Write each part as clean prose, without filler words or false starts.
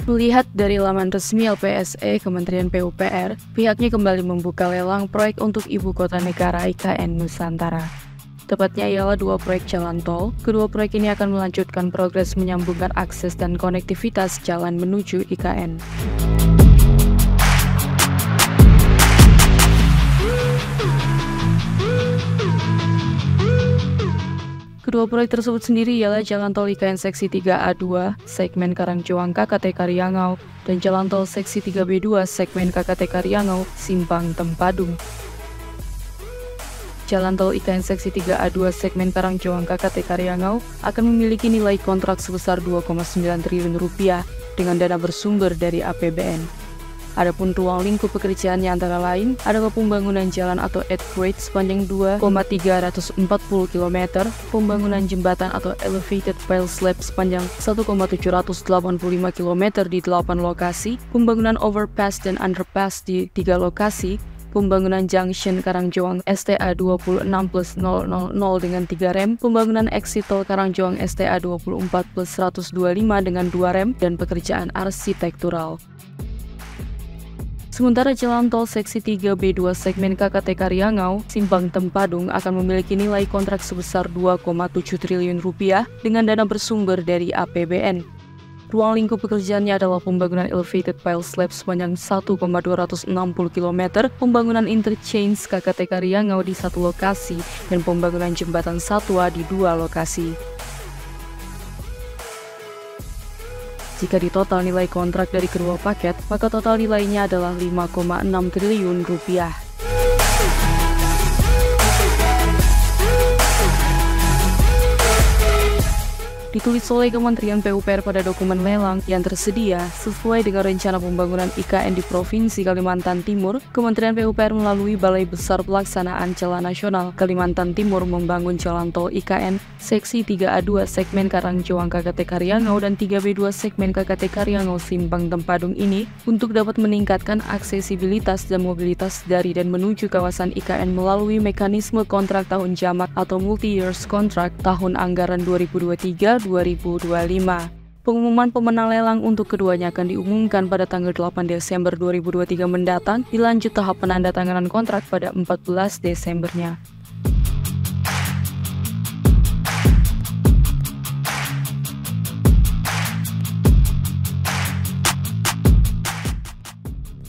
Melihat dari laman resmi LPSE Kementerian PUPR, pihaknya kembali membuka lelang proyek untuk Ibu Kota Negara IKN Nusantara. Tepatnya ialah 2 proyek jalan tol. Kedua proyek ini akan melanjutkan progres menyambungkan akses dan konektivitas jalan menuju IKN. Kedua proyek tersebut sendiri ialah Jalan Tol IKN Seksi 3A2, segmen Karangjoang KKT Karyangau, dan Jalan Tol Seksi 3B2, segmen KKT Karyangau, Simpang Tempadung. Jalan Tol IKN Seksi 3A2, segmen Karangjoang KKT Karyangau akan memiliki nilai kontrak sebesar Rp2,9 triliun dengan dana bersumber dari APBN. Adapun ruang lingkup pekerjaannya antara lain adalah pembangunan jalan atau upgrade sepanjang 2,340 km, pembangunan jembatan atau elevated pile slab sepanjang 1,785 km di 8 lokasi, pembangunan overpass dan underpass di 3 lokasi, pembangunan junction Karangjoang STA 26+000 dengan 3 rem, pembangunan exit tol Karangjoang STA 24+125 dengan 2 rem, dan pekerjaan arsitektural. Sementara Jalan Tol Seksi 3B2 segmen KKT Karyangau, Simpang Tempadung akan memiliki nilai kontrak sebesar Rp2,7 triliun dengan dana bersumber dari APBN. Ruang lingkup pekerjaannya adalah pembangunan elevated pile slab sepanjang 1,260 km, pembangunan interchange KKT Karyangau di 1 lokasi, dan pembangunan jembatan Satwa di 2 lokasi. Jika ditotal nilai kontrak dari kedua paket, maka total nilainya adalah Rp5,6 triliun. Ditulis oleh Kementerian PUPR pada dokumen lelang yang tersedia sesuai dengan rencana pembangunan IKN di Provinsi Kalimantan Timur. Kementerian PUPR melalui Balai Besar Pelaksanaan Jalan Nasional Kalimantan Timur membangun jalan tol IKN Seksi 3A2 segmen Karangjoang KKT Karyangau dan 3B2 segmen KKT Karyangau Simpang Tempadung ini untuk dapat meningkatkan aksesibilitas dan mobilitas dari dan menuju kawasan IKN melalui mekanisme kontrak tahun jamak atau multi-years contract tahun anggaran 2023-2025. Pengumuman pemenang lelang untuk keduanya akan diumumkan pada tanggal 8 Desember 2023 mendatang, dilanjut tahap penandatanganan kontrak pada 14 Desembernya.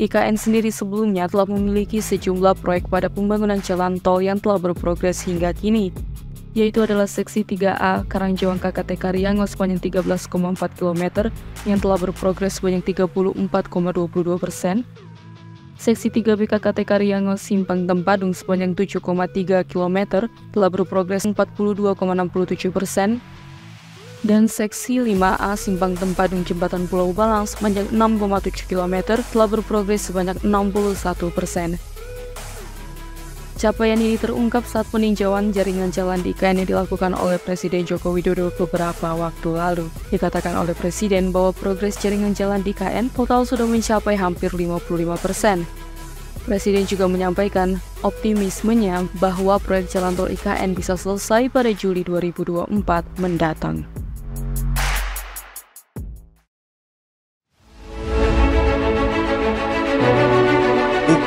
IKN sendiri sebelumnya telah memiliki sejumlah proyek pada pembangunan jalan tol yang telah berprogres hingga kini, yaitu adalah Seksi 3A Karangjoang KKT Karyangau sepanjang 13,4 km yang telah berprogres sebanyak 34,22%, Seksi 3B KKT Karyangau Simpang Tempadung sepanjang 7,3 km telah berprogres 42,67%, dan Seksi 5A Simpang Tempadung Jembatan Pulau Balang sepanjang 6,7 km telah berprogres sebanyak 61%. Capaian ini terungkap saat peninjauan jaringan jalan di IKN yang dilakukan oleh Presiden Joko Widodo beberapa waktu lalu. Dikatakan oleh Presiden bahwa progres jaringan jalan di IKN total sudah mencapai hampir 55%. Presiden juga menyampaikan optimismenya bahwa proyek jalan tol IKN bisa selesai pada Juli 2024 mendatang.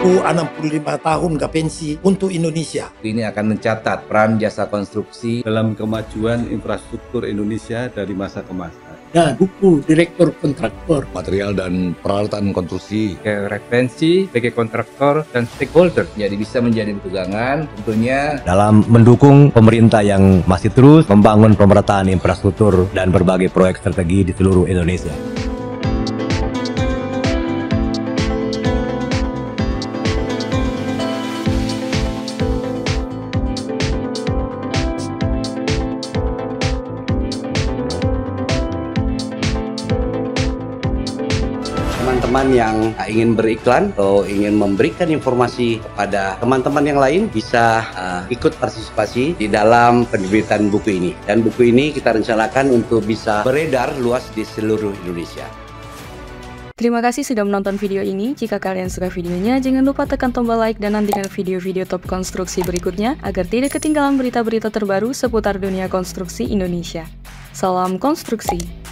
Buku 65 tahun ke pensi untuk Indonesia. Ini akan mencatat peran jasa konstruksi dalam kemajuan infrastruktur Indonesia dari masa ke masa. Dan buku Direktur Kontraktor. Material dan peralatan konstruksi. Referensi bagi kontraktor dan stakeholder. Jadi bisa menjadi pegangan tentunya dalam mendukung pemerintah yang masih terus membangun pemerataan infrastruktur dan berbagai proyek strategi di seluruh Indonesia. Teman-teman yang ingin beriklan atau ingin memberikan informasi kepada teman-teman yang lain bisa ikut partisipasi di dalam penerbitan buku ini. Dan buku ini kita rencanakan untuk bisa beredar luas di seluruh Indonesia. Terima kasih sudah menonton video ini. Jika kalian suka videonya, jangan lupa tekan tombol like dan nantikan video-video top konstruksi berikutnya agar tidak ketinggalan berita-berita terbaru seputar dunia konstruksi Indonesia. Salam konstruksi!